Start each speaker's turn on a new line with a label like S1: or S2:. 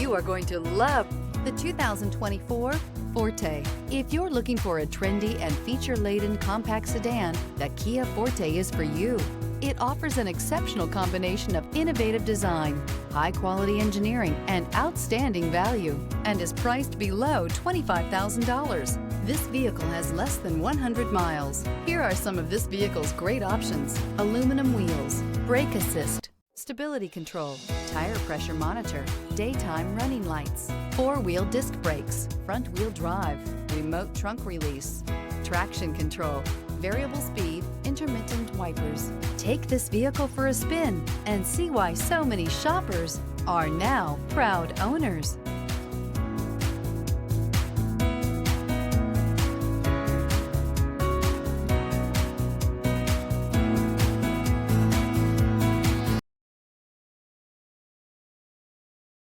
S1: You are going to love the 2024 Forte. If you're looking for a trendy and feature-laden compact sedan, the Kia Forte is for you. It offers an exceptional combination of innovative design, high-quality engineering, and outstanding value, and is priced below $25,000. This vehicle has less than 100 miles. Here are some of this vehicle's great options: aluminum wheels, brake assist, stability control, tire pressure monitor, daytime running lights, four-wheel disc brakes, front-wheel drive, remote trunk release, traction control, variable speed, intermittent wipers. Take this vehicle for a spin and see why so many shoppers are now proud owners.